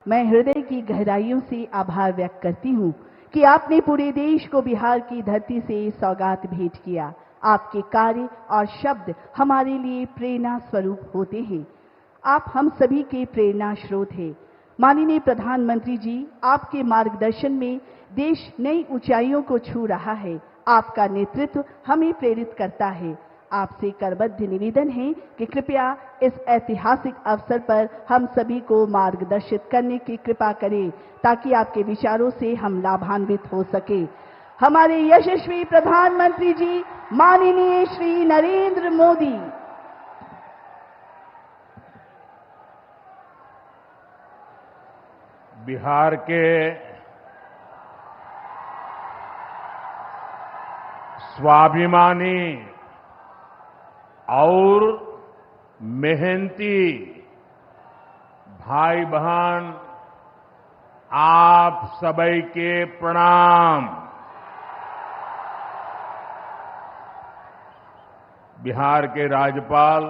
मैं हृदय की गहराइयों से आभार व्यक्त करती हूं कि आपने पूरे देश को बिहार की धरती से सौगात भेंट किया। आपके कार्य और शब्द हमारे लिए प्रेरणा स्वरूप होते हैं। आप हम सभी के प्रेरणा स्रोत हैं। माननीय प्रधानमंत्री जी, आपके मार्गदर्शन में देश नई ऊंचाइयों को छू रहा है। आपका नेतृत्व हमें प्रेरित करता है। आपसे करबद्ध निवेदन है कि कृपया इस ऐतिहासिक अवसर पर हम सभी को मार्गदर्शित करने की कृपा करें, ताकि आपके विचारों से हम लाभान्वित हो सके। हमारे यशस्वी प्रधानमंत्री जी माननीय श्री नरेंद्र मोदी। बिहार के स्वाभिमानी और मेहनती भाई बहन, आप सभी के प्रणाम। बिहार के राज्यपाल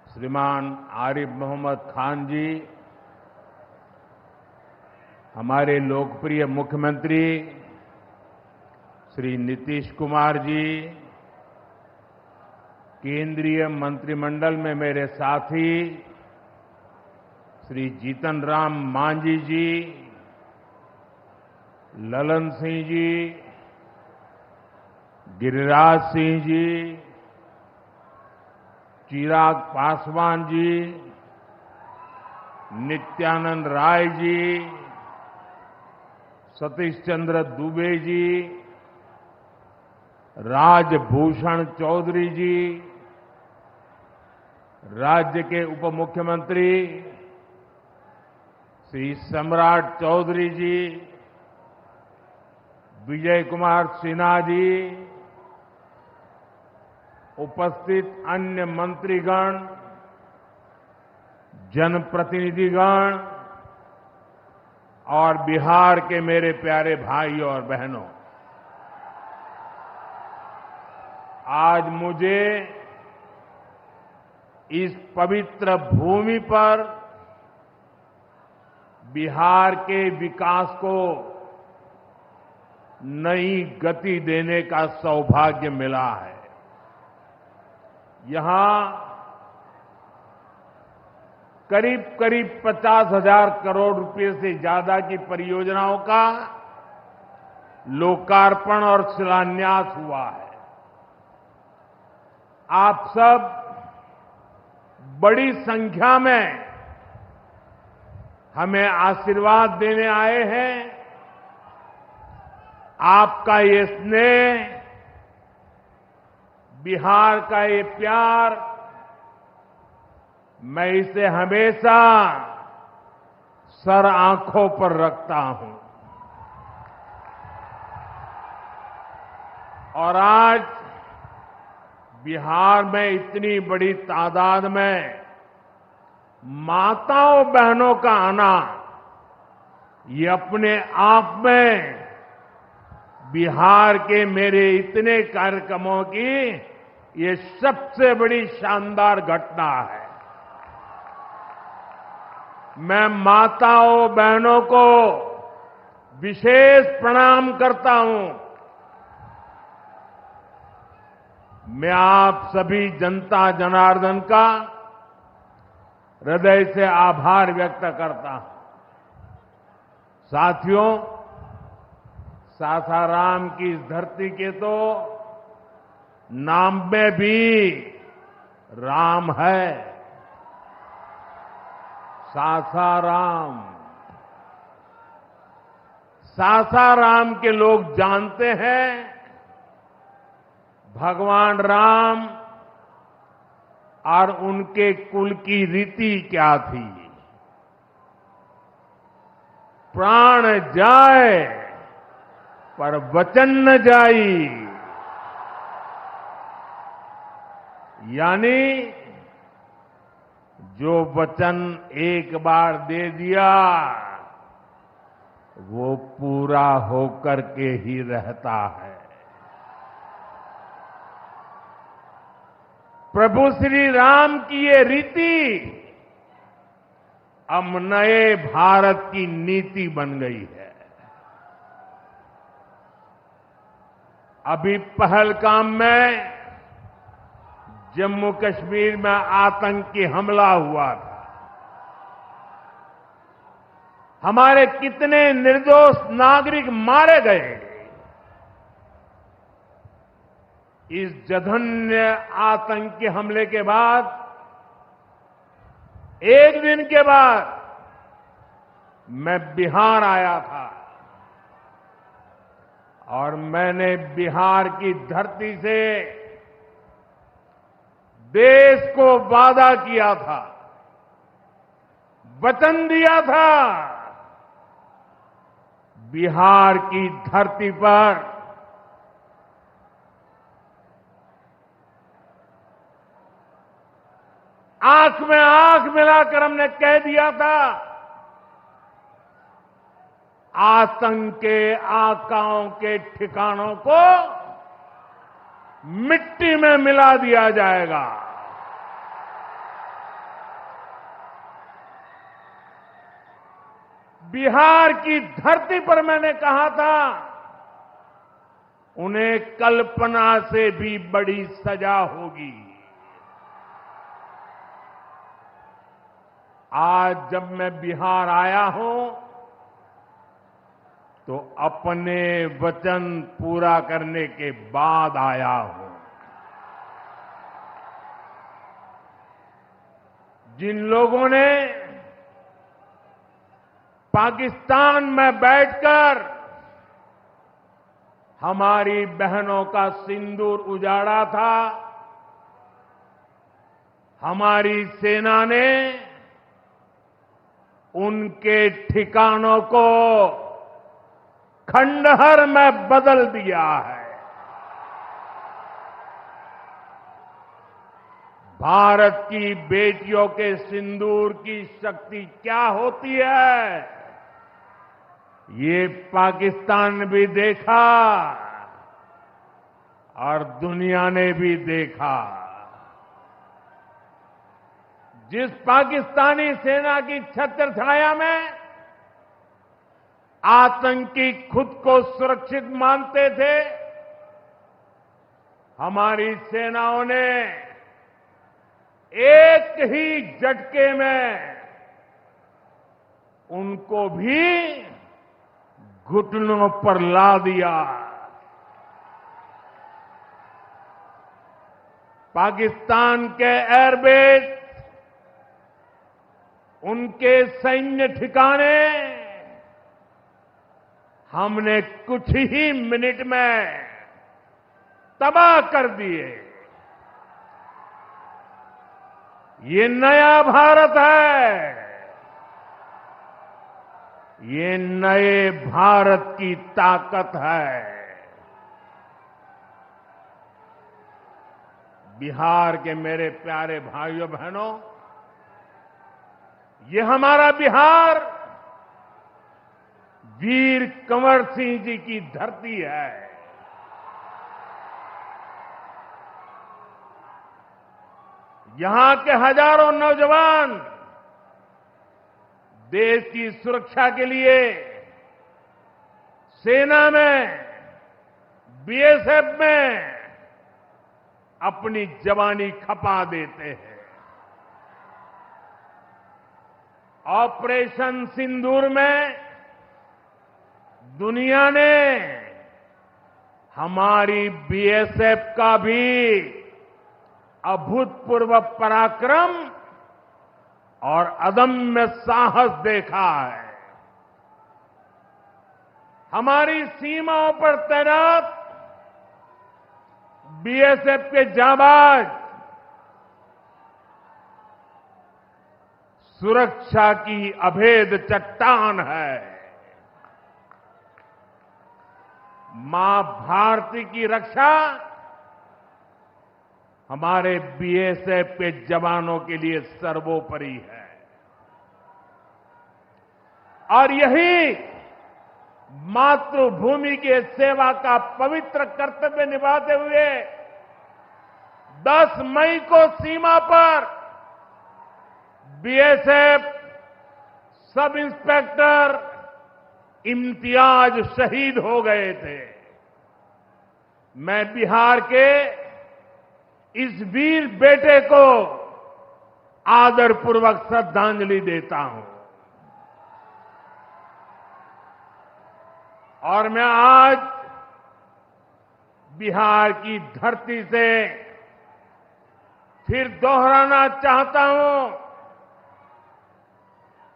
श्रीमान आरिफ मोहम्मद खान जी, हमारे लोकप्रिय मुख्यमंत्री श्री नीतीश कुमार जी, केंद्रीय मंत्रिमंडल में मेरे साथी श्री जीतन राम मांझी जी, ललन सिंह जी, गिरिराज सिंह जी, चिराग पासवान जी, नित्यानंद राय जी, सतीश चंद्र दुबे जी, राजभूषण चौधरी जी, राज्य के उप मुख्यमंत्री श्री सम्राट चौधरी जी, विजय कुमार सिन्हा जी, उपस्थित अन्य मंत्रीगण, जनप्रतिनिधिगण और बिहार के मेरे प्यारे भाइयों और बहनों, आज मुझे इस पवित्र भूमि पर बिहार के विकास को नई गति देने का सौभाग्य मिला है। यहां करीब करीब 50,000 करोड़ रुपए से ज्यादा की परियोजनाओं का लोकार्पण और शिलान्यास हुआ है। आप सब बड़ी संख्या में हमें आशीर्वाद देने आए हैं। आपका ये स्नेह, बिहार का ये प्यार, मैं इसे हमेशा सर आंखों पर रखता हूं। और आज बिहार में इतनी बड़ी तादाद में माताओं बहनों का आना, ये अपने आप में बिहार के मेरे इतने कार्यक्रमों की ये सबसे बड़ी शानदार घटना है। मैं माताओं बहनों को विशेष प्रणाम करता हूं। मैं आप सभी जनता जनार्दन का हृदय से आभार व्यक्त करता हूं। साथियों, सासाराम की इस धरती के तो नाम में भी राम है। सासाराम, सासाराम के लोग जानते हैं भगवान राम और उनके कुल की रीति क्या थी। प्राण जाए पर वचन न जाई, यानी जो वचन एक बार दे दिया वो पूरा होकर के ही रहता है। प्रभु श्री राम की ये रीति अब नए भारत की नीति बन गई है। अभी पहलगाम में जम्मू कश्मीर में आतंकी हमला हुआ था। हमारे कितने निर्दोष नागरिक मारे गए। इस जघन्य आतंकी हमले के बाद, एक दिन के बाद मैं बिहार आया था और मैंने बिहार की धरती से देश को वादा किया था, वचन दिया था, बिहार की धरती पर आंख में आंख मिलाकर हमने कह दिया था, आतंक के आकाओं के ठिकानों को मिट्टी में मिला दिया जाएगा। बिहार की धरती पर मैंने कहा था, उन्हें कल्पना से भी बड़ी सजा होगी। आज जब मैं बिहार आया हूं तो अपने वचन पूरा करने के बाद आया हूं। जिन लोगों ने पाकिस्तान में बैठकर हमारी बहनों का सिंदूर उजाड़ा था, हमारी सेना ने उनके ठिकानों को खंडहर में बदल दिया है। भारत की बेटियों के सिंदूर की शक्ति क्या होती है, ये पाकिस्तान भी देखा और दुनिया ने भी देखा। जिस पाकिस्तानी सेना की छत्र छाया में आतंकी खुद को सुरक्षित मानते थे, हमारी सेनाओं ने एक ही झटके में उनको भी घुटनों पर ला दिया। पाकिस्तान के एयरबेस, उनके सैन्य ठिकाने हमने कुछ ही मिनट में तबाह कर दिए। ये नया भारत है, ये नए भारत की ताकत है। बिहार के मेरे प्यारे भाइयों बहनों, ये हमारा बिहार वीर कंवर सिंह जी की धरती है। यहां के हजारों नौजवान देश की सुरक्षा के लिए सेना में, बीएसएफ में अपनी जवानी खपा देते हैं। ऑपरेशन सिंदूर में दुनिया ने हमारी बीएसएफ का भी अभूतपूर्व पराक्रम और अदम्य साहस देखा है। हमारी सीमाओं पर तैनात बीएसएफ के जाबाज सुरक्षा की अभेद चट्टान है। मां भारती की रक्षा हमारे बीएसएफ के जवानों के लिए सर्वोपरि है। और यही मातृभूमि के सेवा का पवित्र कर्तव्य निभाते हुए 10 मई को सीमा पर बीएसएफ सब इंस्पेक्टर इम्तियाज शहीद हो गए थे। मैं बिहार के इस वीर बेटे को आदरपूर्वक श्रद्धांजलि देता हूं और मैं आज बिहार की धरती से फिर दोहराना चाहता हूं,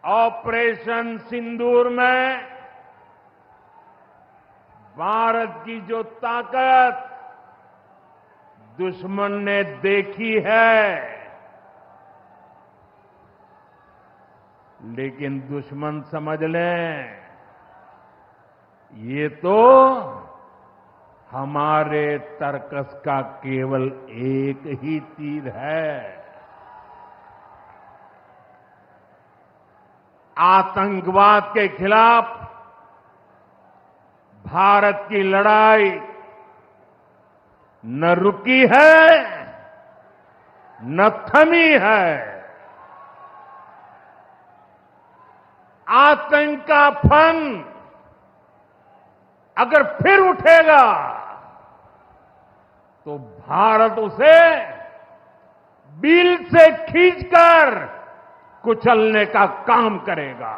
ऑपरेशन सिंदूर में भारत की जो ताकत दुश्मन ने देखी है, लेकिन दुश्मन समझ लें ये तो हमारे तर्कस का केवल एक ही तीर है। आतंकवाद के खिलाफ भारत की लड़ाई न रुकी है न थमी है। आतंक का फन अगर फिर उठेगा तो भारत उसे बिल से खींचकर कुचलने का काम करेगा।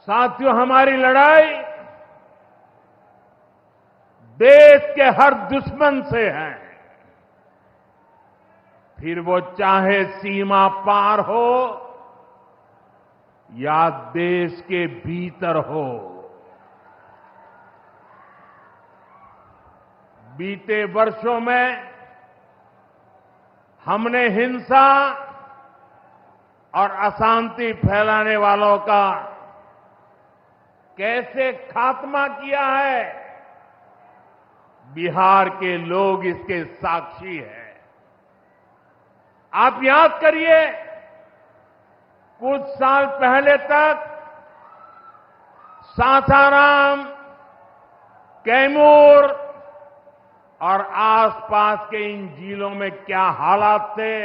साथियों, हमारी लड़ाई देश के हर दुश्मन से है, फिर वो चाहे सीमा पार हो या देश के भीतर हो। बीते वर्षों में हमने हिंसा और अशांति फैलाने वालों का कैसे खात्मा किया है, बिहार के लोग इसके साक्षी हैं। आप याद करिए, कुछ साल पहले तक सासाराम, कैमूर और आसपास के इन जिलों में क्या हालात थे,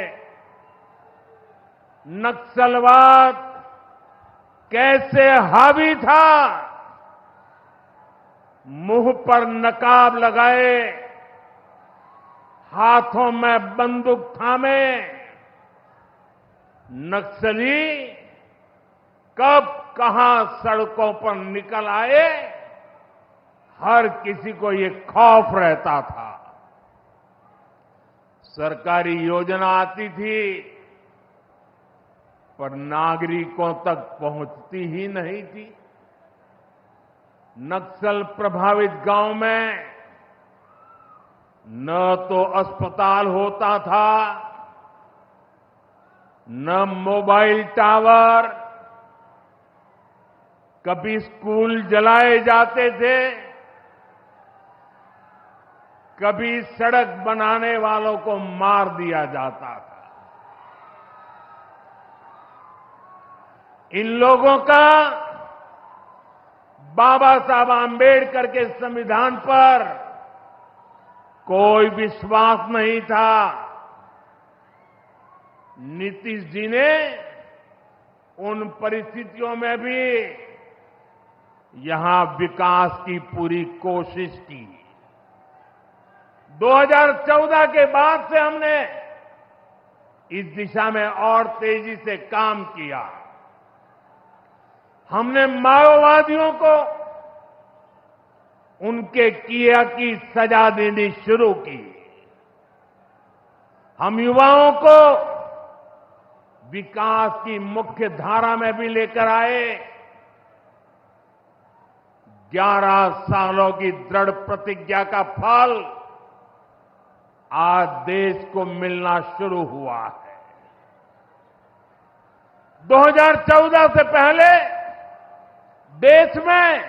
नक्सलवाद कैसे हावी था, मुंह पर नकाब लगाए, हाथों में बंदूक थामे नक्सली कब कहां सड़कों पर निकल आए, हर किसी को ये खौफ रहता था। सरकारी योजना आती थी पर नागरिकों तक पहुंचती ही नहीं थी। नक्सल प्रभावित गांव में न तो अस्पताल होता था, न मोबाइल टावर, कभी स्कूल जलाए जाते थे, कभी सड़क बनाने वालों को मार दिया जाता था। इन लोगों का बाबा साहब आंबेडकर के संविधान पर कोई विश्वास नहीं था। नीतीश जी ने उन परिस्थितियों में भी यहां विकास की पूरी कोशिश की। 2014 के बाद से हमने इस दिशा में और तेजी से काम किया। हमने माओवादियों को उनके किया की सजा देनी शुरू की। हम युवाओं को विकास की मुख्य धारा में भी लेकर आए। 11 सालों की दृढ़ प्रतिज्ञा का फल आज देश को मिलना शुरू हुआ है। 2014 से पहले देश में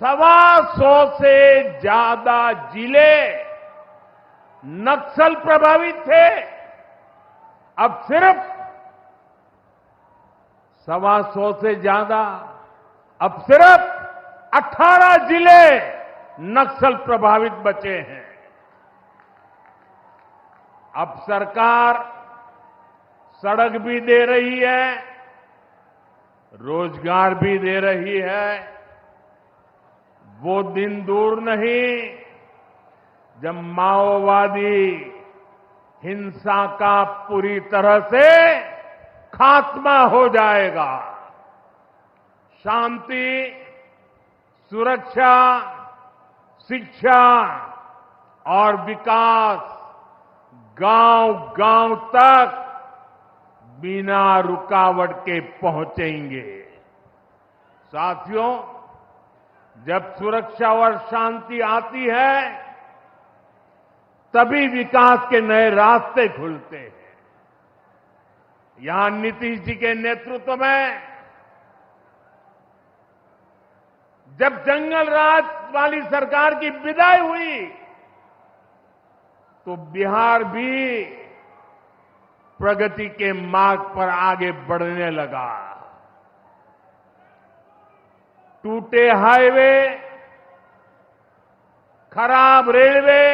125 से ज्यादा जिले नक्सल प्रभावित थे। अब सिर्फ 125 से ज्यादा, अब सिर्फ 18 जिले नक्सल प्रभावित बचे हैं। अब सरकार सड़क भी दे रही है, रोजगार भी दे रही है। वो दिन दूर नहीं जब माओवादी हिंसा का पूरी तरह से खात्मा हो जाएगा। शांति, सुरक्षा, शिक्षा और विकास गांव-गांव तक बिना रुकावट के पहुंचेंगे। साथियों, जब सुरक्षा और शांति आती है, तभी विकास के नए रास्ते खुलते हैं। यहां नीतीश जी के नेतृत्व में जब जंगल राज वाली सरकार की विदाई हुई, तो बिहार भी प्रगति के मार्ग पर आगे बढ़ने लगा। टूटे हाईवे, खराब रेलवे,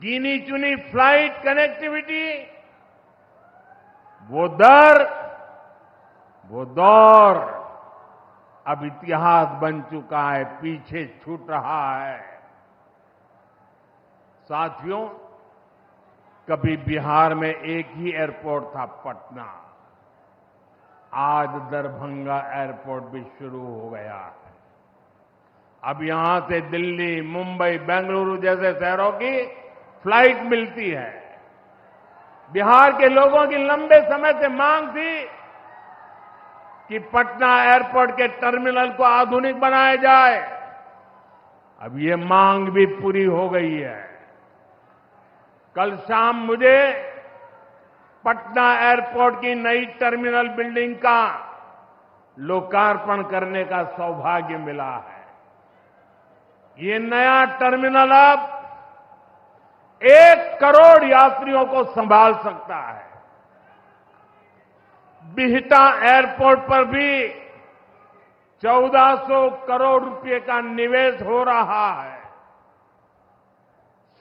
गिनी चुनी फ्लाइट कनेक्टिविटी, वो दौर अब इतिहास बन चुका है, पीछे छूट रहा है। साथियों, कभी बिहार में एक ही एयरपोर्ट था, पटना। आज दरभंगा एयरपोर्ट भी शुरू हो गया है। अब यहां से दिल्ली, मुंबई, बेंगलुरु जैसे शहरों की फ्लाइट मिलती है। बिहार के लोगों की लंबे समय से मांग थी कि पटना एयरपोर्ट के टर्मिनल को आधुनिक बनाया जाए। अब ये मांग भी पूरी हो गई है। कल शाम मुझे पटना एयरपोर्ट की नई टर्मिनल बिल्डिंग का लोकार्पण करने का सौभाग्य मिला है। ये नया टर्मिनल अब 1 करोड़ यात्रियों को संभाल सकता है। बिहटा एयरपोर्ट पर भी 1400 करोड़ रुपए का निवेश हो रहा है।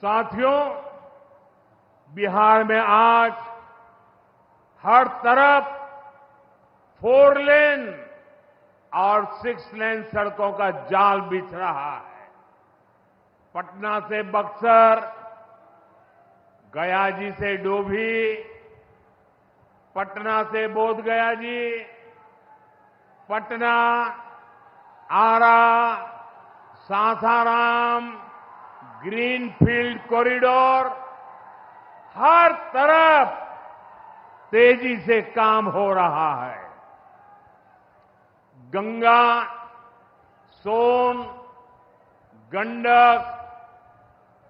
साथियों, बिहार में आज हर तरफ 4 लेन और 6 लेन सड़कों का जाल बिछ रहा है। पटना से बक्सर, गया जी से डोभी, पटना से बोध गया जी, पटना, आरा, सासाराम, ग्रीनफील्ड कॉरिडोर, हर तरफ तेजी से काम हो रहा है। गंगा, सोन, गंडक,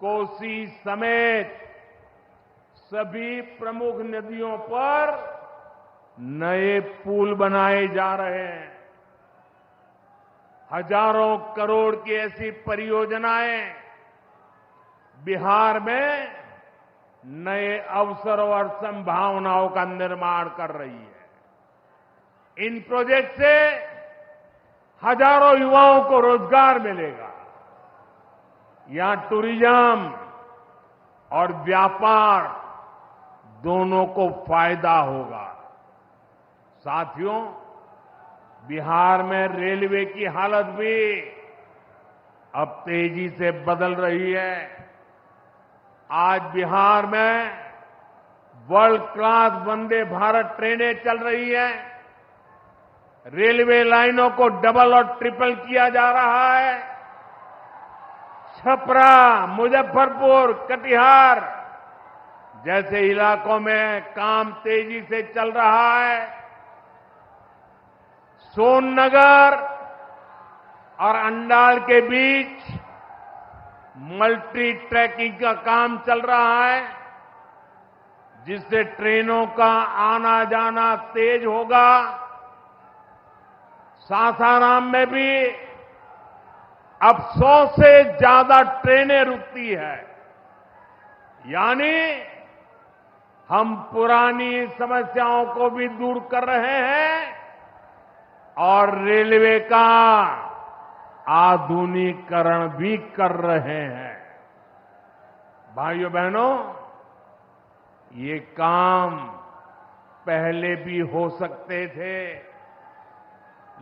कोसी समेत सभी प्रमुख नदियों पर नए पुल बनाए जा रहे हैं। हजारों करोड़ की ऐसी परियोजनाएं बिहार में नए अवसरों और संभावनाओं का निर्माण कर रही है। इन प्रोजेक्ट से हजारों युवाओं को रोजगार मिलेगा। यहां टूरिज्म और व्यापार दोनों को फायदा होगा। साथियों, बिहार में रेलवे की हालत भी अब तेजी से बदल रही है। आज बिहार में वर्ल्ड क्लास वंदे भारत ट्रेनें चल रही हैं। रेलवे लाइनों को डबल और ट्रिपल किया जा रहा है। छपरा, मुजफ्फरपुर, कटिहार जैसे इलाकों में काम तेजी से चल रहा है। सोननगर और अंडाल के बीच मल्टी ट्रैकिंग का काम चल रहा है, जिससे ट्रेनों का आना जाना तेज होगा। सासाराम में भी अब 100 से ज्यादा ट्रेनें रुकती है। यानी हम पुरानी समस्याओं को भी दूर कर रहे हैं और रेलवे का आधुनिकीकरण भी कर रहे हैं। भाइयों बहनों, ये काम पहले भी हो सकते थे,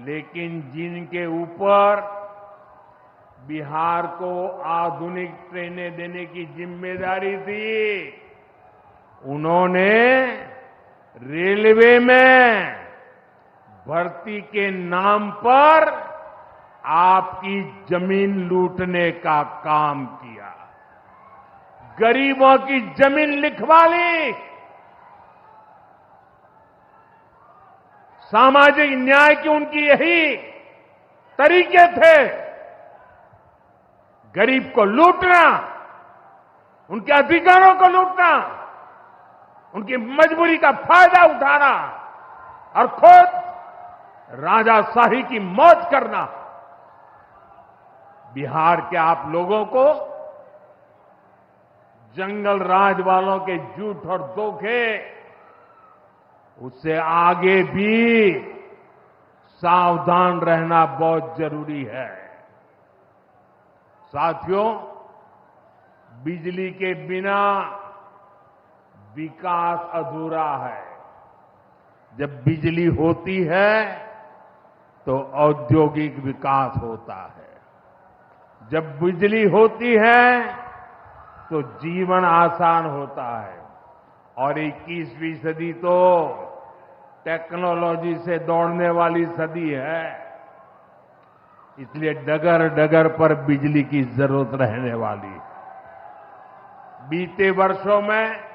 लेकिन जिनके ऊपर बिहार को आधुनिक ट्रेनें देने की जिम्मेदारी थी, उन्होंने रेलवे में भर्ती के नाम पर आपकी जमीन लूटने का काम किया, गरीबों की जमीन लिखवा ली। सामाजिक न्याय की उनकी यही तरीके थे, गरीब को लूटना, उनके अधिकारों को लूटना, उनकी मजबूरी का फायदा उठाना और खुद राजाशाही की मौज करना। बिहार के आप लोगों को जंगल राज वालों के झूठ और धोखे, उससे आगे भी सावधान रहना बहुत जरूरी है। साथियों, बिजली के बिना विकास अधूरा है। जब बिजली होती है तो औद्योगिक विकास होता है। जब बिजली होती है तो जीवन आसान होता है। और 21वीं सदी तो टेक्नोलॉजी से दौड़ने वाली सदी है, इसलिए डगर डगर पर बिजली की जरूरत रहने वाली है। बीते वर्षों में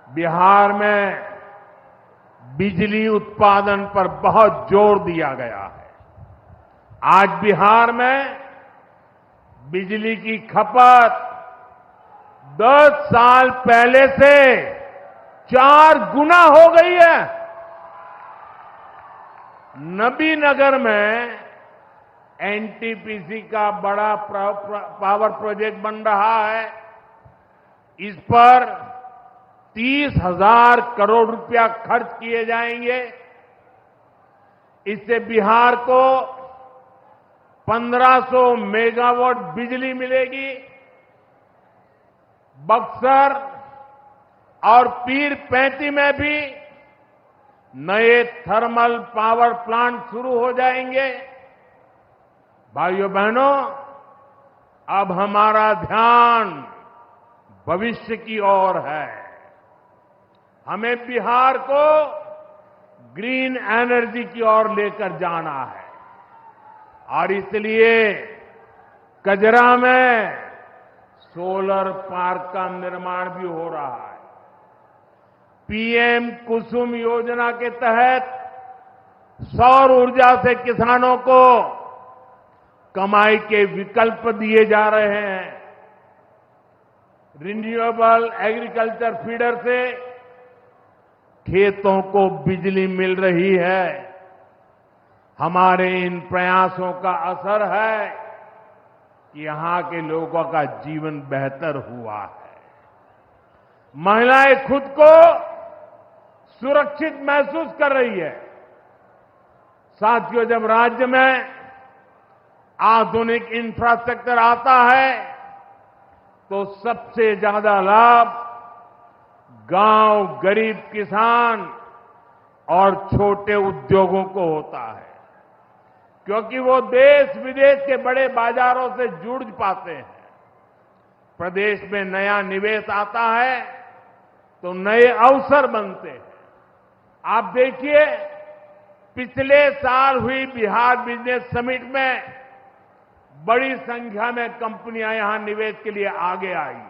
बिहार में बिजली उत्पादन पर बहुत जोर दिया गया है। आज बिहार में बिजली की खपत 10 साल पहले से 4 गुना हो गई है। नबीनगर में एनटीपीसी का बड़ा पावर प्रोजेक्ट बन रहा है। इस पर 30,000 करोड़ रुपया खर्च किए जाएंगे। इससे बिहार को 1500 मेगावाट बिजली मिलेगी। बक्सर और पीर पैंती में भी नए थर्मल पावर प्लांट शुरू हो जाएंगे। भाइयों बहनों, अब हमारा ध्यान भविष्य की ओर है। हमें बिहार को ग्रीन एनर्जी की ओर लेकर जाना है और इसलिए कजरा में सोलर पार्क का निर्माण भी हो रहा है। पीएम कुसुम योजना के तहत सौर ऊर्जा से किसानों को कमाई के विकल्प दिए जा रहे हैं। रिन्यूएबल एग्रीकल्चर फीडर से खेतों को बिजली मिल रही है। हमारे इन प्रयासों का असर है कि यहां के लोगों का जीवन बेहतर हुआ है। महिलाएं खुद को सुरक्षित महसूस कर रही है। साथियों, जब राज्य में आधुनिक इंफ्रास्ट्रक्चर आता है तो सबसे ज्यादा लाभ गांव, गरीब किसान और छोटे उद्योगों को होता है, क्योंकि वो देश विदेश के बड़े बाजारों से जुड़ पाते हैं। प्रदेश में नया निवेश आता है तो नए अवसर बनते हैं। आप देखिए, पिछले साल हुई बिहार बिजनेस समिट में बड़ी संख्या में कंपनियां यहां निवेश के लिए आगे आई।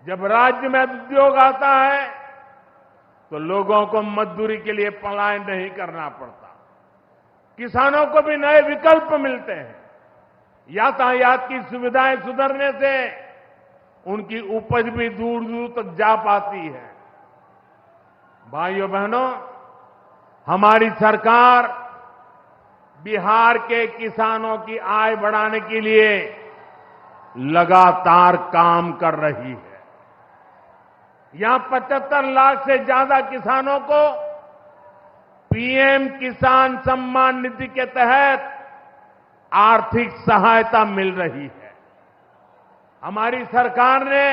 जब राज्य में उद्योग आता है तो लोगों को मजदूरी के लिए पलायन नहीं करना पड़ता, किसानों को भी नए विकल्प मिलते हैं। यातायात की सुविधाएं सुधरने से उनकी उपज भी दूर दूर तक जा पाती है। भाइयों बहनों, हमारी सरकार बिहार के किसानों की आय बढ़ाने के लिए लगातार काम कर रही है। यहां 75 लाख से ज्यादा किसानों को पीएम किसान सम्मान निधि के तहत आर्थिक सहायता मिल रही है। हमारी सरकार ने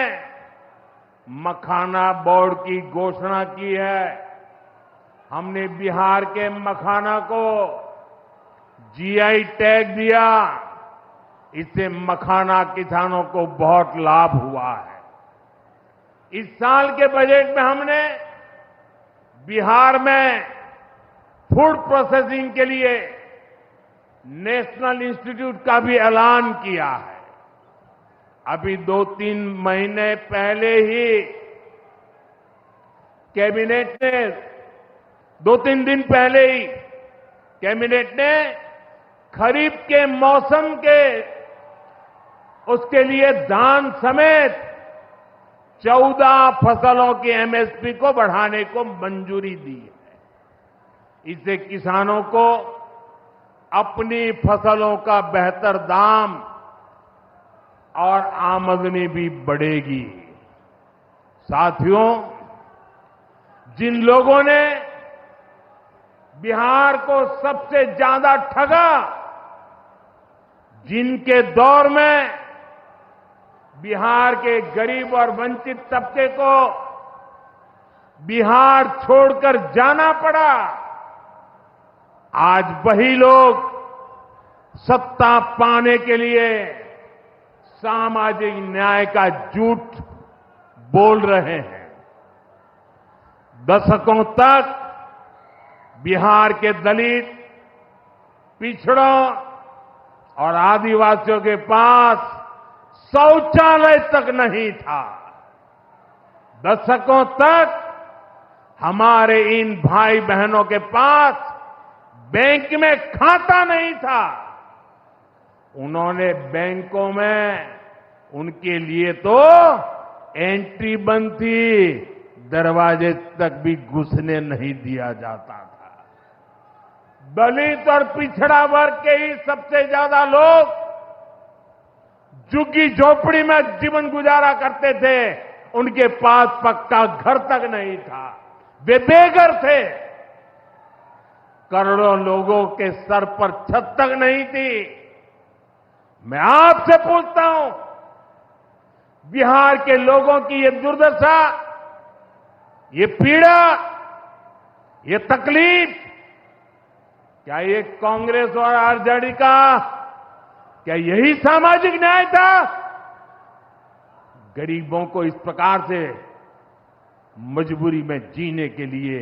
मखाना बोर्ड की घोषणा की है। हमने बिहार के मखाना को जीआई टैग दिया। इससे मखाना किसानों को बहुत लाभ हुआ है। इस साल के बजट में हमने बिहार में फूड प्रोसेसिंग के लिए नेशनल इंस्टीट्यूट का भी ऐलान किया है। अभी 2-3 महीने पहले ही कैबिनेट ने 2-3 दिन पहले ही कैबिनेट ने खरीफ के मौसम के उसके लिए धान समेत 14 फसलों की एमएसपी को बढ़ाने को मंजूरी दी है। इससे किसानों को अपनी फसलों का बेहतर दाम और आमदनी भी बढ़ेगी। साथियों, जिन लोगों ने बिहार को सबसे ज्यादा ठगा, जिनके दौर में बिहार के गरीब और वंचित तबके को बिहार छोड़कर जाना पड़ा, आज वही लोग सत्ता पाने के लिए सामाजिक न्याय का झूठ बोल रहे हैं। दशकों तक बिहार के दलित, पिछड़ों और आदिवासियों के पास शौचालय तक नहीं था। दशकों तक हमारे इन भाई बहनों के पास बैंक में खाता नहीं था। उन्होंने बैंकों में उनके लिए तो एंट्री बंद थी, दरवाजे तक भी घुसने नहीं दिया जाता था। दलित और पिछड़ा वर्ग के ही सबसे ज्यादा लोग झुग्गी झोपड़ी में जीवन गुजारा करते थे। उनके पास पक्का घर तक नहीं था, वे बेघर थे। करोड़ों लोगों के सर पर छत तक नहीं थी। मैं आपसे पूछता हूं, बिहार के लोगों की ये दुर्दशा, ये पीड़ा, ये तकलीफ, क्या ये कांग्रेस और आरजेडी का क्या यही सामाजिक न्याय था? गरीबों को इस प्रकार से मजबूरी में जीने के लिए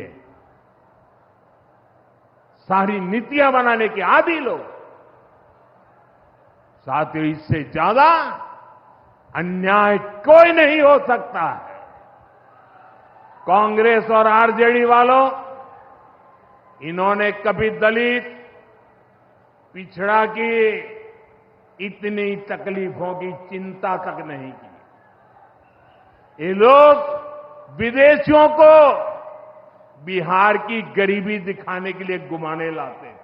सारी नीतियां बनाने के आदी लोग। साथियों, इससे ज्यादा अन्याय कोई नहीं हो सकता है। कांग्रेस और आरजेडी वालों, इन्होंने कभी दलित, पिछड़ा की इतनी तकलीफों की चिंता तक नहीं की। ये लोग विदेशियों को बिहार की गरीबी दिखाने के लिए घुमाने लाते हैं।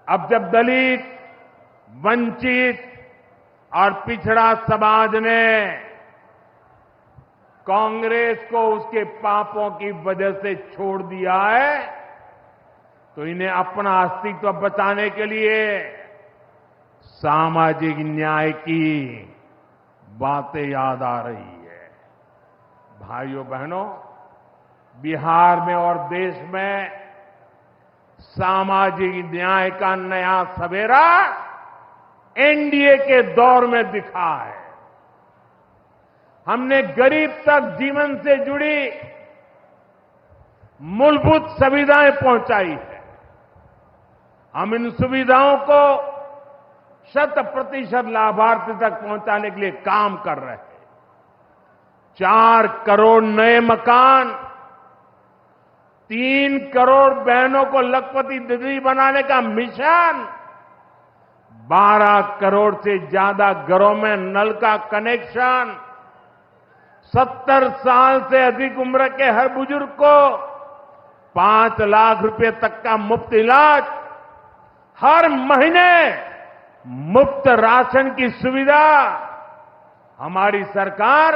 अब जब दलित, वंचित और पिछड़ा समाज ने कांग्रेस को उसके पापों की वजह से छोड़ दिया है, तो इन्हें अपना अस्तित्व बचाने के लिए सामाजिक न्याय की बातें याद आ रही है। भाइयों बहनों, बिहार में और देश में सामाजिक न्याय का नया सवेरा एनडीए के दौर में दिखा है। हमने गरीब तक जीवन से जुड़ी मूलभूत सुविधाएं पहुंचाई है। हम इन सुविधाओं को 100% लाभार्थी तक पहुंचाने के लिए काम कर रहे हैं। 4 करोड़ नए मकान, 3 करोड़ बहनों को लखपति दीदी बनाने का मिशन, 12 करोड़ से ज्यादा घरों में नल का कनेक्शन, 70 साल से अधिक उम्र के हर बुजुर्ग को 5 लाख रुपए तक का मुफ्त इलाज, हर महीने मुफ्त राशन की सुविधा। हमारी सरकार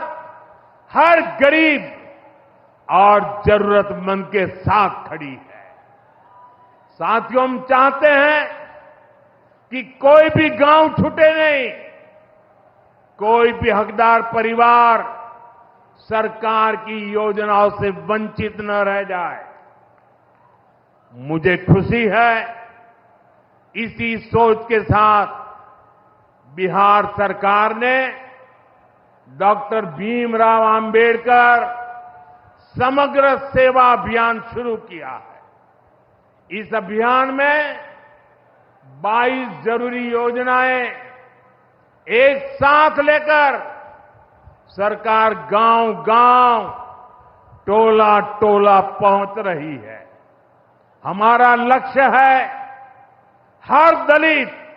हर गरीब और जरूरतमंद के साथ खड़ी है। साथियों, हम चाहते हैं कि कोई भी गांव छूटे नहीं, कोई भी हकदार परिवार सरकार की योजनाओं से वंचित न रह जाए। मुझे खुशी है इसी सोच के साथ बिहार सरकार ने डॉक्टर भीमराव अंबेडकर समग्र सेवा अभियान शुरू किया है। इस अभियान में 22 जरूरी योजनाएं एक साथ लेकर सरकार गांव-गांव, टोला-टोला पहुंच रही है। हमारा लक्ष्य है हर दलित,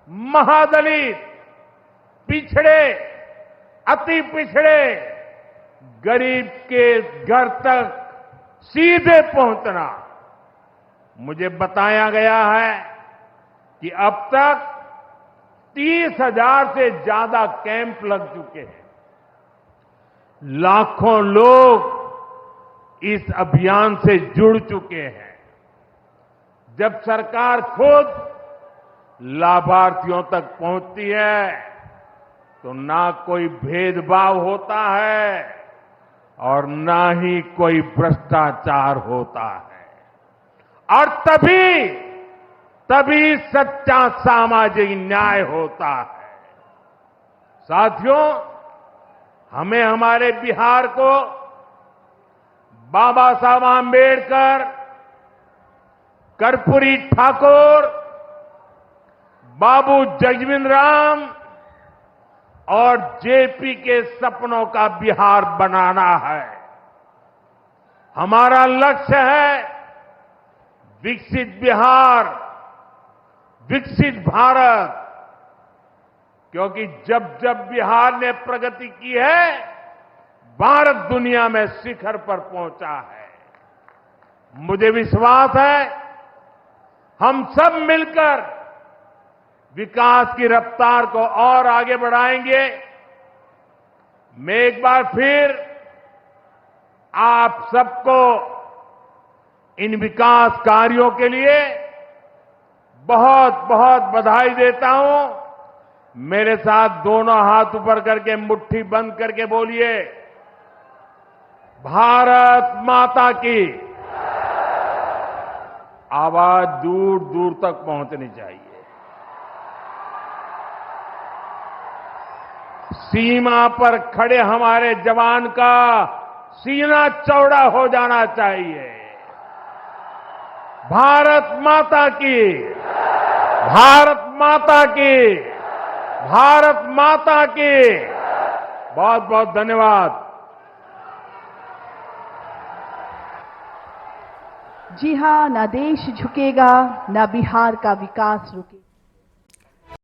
महादलित, पिछड़े, अति पिछड़े, गरीब के घर तक सीधे पहुंचना। मुझे बताया गया है कि अब तक 30,000 से ज्यादा कैंप लग चुके हैं। लाखों लोग इस अभियान से जुड़ चुके हैं। जब सरकार खुद लाभार्थियों तक पहुंचती है तो ना कोई भेदभाव होता है और ना ही कोई भ्रष्टाचार होता है, और तभी सच्चा सामाजिक न्याय होता है। साथियों, हमें हमारे बिहार को बाबा साहब आंबेडकर, कर्पूरी ठाकुर, बाबू जगजीवन राम और जेपी के सपनों का बिहार बनाना है। हमारा लक्ष्य है विकसित बिहार, विकसित भारत, क्योंकि जब जब बिहार ने प्रगति की है, भारत दुनिया में शिखर पर पहुंचा है। मुझे विश्वास है हम सब मिलकर विकास की रफ्तार को और आगे बढ़ाएंगे। मैं एक बार फिर आप सबको इन विकास कार्यों के लिए बहुत बहुत बधाई देता हूं। मेरे साथ दोनों हाथ ऊपर करके मुट्ठी बंद करके बोलिए, भारत माता की। आवाज दूर दूर तक पहुंचनी चाहिए। सीमा पर खड़े हमारे जवान का सीना चौड़ा हो जाना चाहिए। भारत माता की, भारत माता की, भारत माता की। बहुत बहुत धन्यवाद। जी हां, न देश झुकेगा, न बिहार का विकास रुकेगा।